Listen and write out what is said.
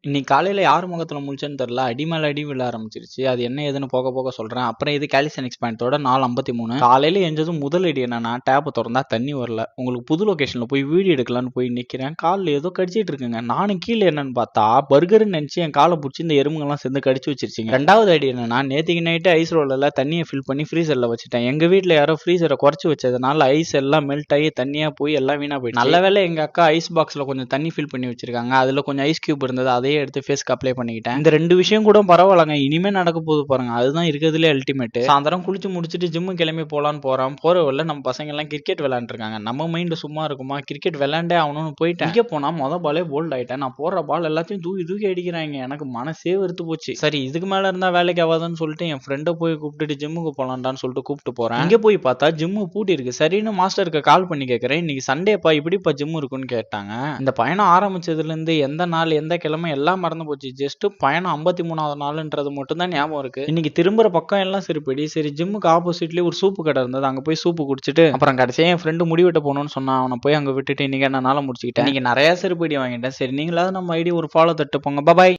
இன்னைக்கு காலையில யார் முகத்துல முழிச்சேன்னு தெரியல. அடி மேல அடி விழ ஆரம்பிச்சிருச்சு. அது என்ன ஏதுன்னு போக போக சொல்றேன். அப்புறம் இது காலிஸ்தெனிக்ஸ் பாயிண்டோட நாள் 53. காலையில எஞ்சதும் முதல் அடி என்னன்னா, டேப் திறந்தா தண்ணி வரல. உங்களுக்கு புது லொகேஷன்ல போய் வீடியோ எடுக்கலான்னு போய் நிக்கிறேன். காலில் ஏதோ கடிச்சிட்டு இருக்குங்க. நானும் கீழே என்னன்னு பார்த்தா பர்கர்னு நினைச்சு என் காலை பிடிச்சி இந்த எறும்புங்கெல்லாம் சேர்ந்து கடிச்சு வச்சிருச்சுங்க. ரெண்டாவது அடி என்னன்னா, நேற்றுக்கு நைட்டு ஐஸ் ரோலில் தண்ணியை ஃபில் பண்ணி ஃப்ரீசர்ல வச்சுட்டேன். எங்க வீட்டில் யாரோ ஃப்ரீசரை குறைச்சி வச்சதுனால ஐஸ் எல்லாம் மெல்ட் ஆகி தண்ணியா போய் எல்லாம் வீணா போயிடுச்சு. நல்ல வேளை எங்க அக்கா ஐஸ் பாக்ஸ்ல கொஞ்சம் தண்ணி ஃபில் பண்ணி வச்சிருக்காங்க. அதுல கொஞ்சம் ஐஸ் கியூப் இருந்தது. அதையே எடுத்து ஃபேஸ்க்கு அப்ளை பண்ணிக்கிட்டேன். இந்த 2 விஷயம் கூட பரவாயில்லங்க. இனிமே நடக்க போகுது பாருங்க. அதுதான் இருக்கிறதுலே அல்டிமேட். சாயந்தரம் குளிச்சு முடிச்சுட்டு ஜிம்மு கிளம்பி போலான்னு போறோம். போற வழியில நம்ம பசங்க எல்லாம் கிரிக்கெட் விளையாண்டுருக்காங்க. நம்ம மைண்ட் சும்மா இருக்குமா, கிரிக்கெட் விளையாண்டே ஆகணும்னு போயிட்டேன். இங்கே போனா பாலே போல்ட் ஆயிட்டேன். நான் போடுற பால் எல்லாத்தையும் தூக்கி தூக்கி அடிக்கிறாங்க. எனக்கு மனசே வெறுத்து போச்சு. சரி இதுக்கு மேல இருந்தா வேலைக்கு ஆகாதுன்னு சொல்லிட்டு என் ஃப்ரெண்டை போய் கூப்பிட்டுட்டு ஜிம்முக்கு போலான்டான்னு சொல்லிட்டு கூப்பிட்டு போறேன். இங்க போய் பார்த்தா ஜிம்மு பூட்டி இருக்கு. சரின்னு மாஸ்டருக்கு கால் பண்ணி கேட்கறேன். இன்னைக்கு சண்டேப்பா, இப்படிப்பா ஜிம் இருக்குன்னு கேட்டாங்க. இந்த பயணம் ஆரம்பிச்சதுல இருந்து எந்த நாள் எந்த கிழமை எல்லாம் மறந்து போச்சு. ஜஸ்ட் பயணம் 53வது நாள்ன்றது மட்டும் தான் ஞாபகம் இருக்கு. இன்னைக்கு திரும்புற பக்கம் எல்லாம் சரிப்படி. சரி ஜிம்முக்கு ஆப்போசிட்லயே ஒரு சூப்பு கடை இருந்தது. அங்க போய் சூப்பு குடிச்சிட்டு அப்புறம் கடைசியா என் ஃப்ரெண்டு முடிவெட்ட போகணும்னு சொன்னா. அவனை போய் அங்க விட்டுட்டு இன்னைக்கு என்னால முடிச்சுக்கிட்டேன். இன்னைக்கு நிறைய செருப்படி வாங்கிட்டேன். சரி நீங்களாவது நம்ம ஐடி ஒரு ஃபாலோ தட்டு போங்க. பாய்.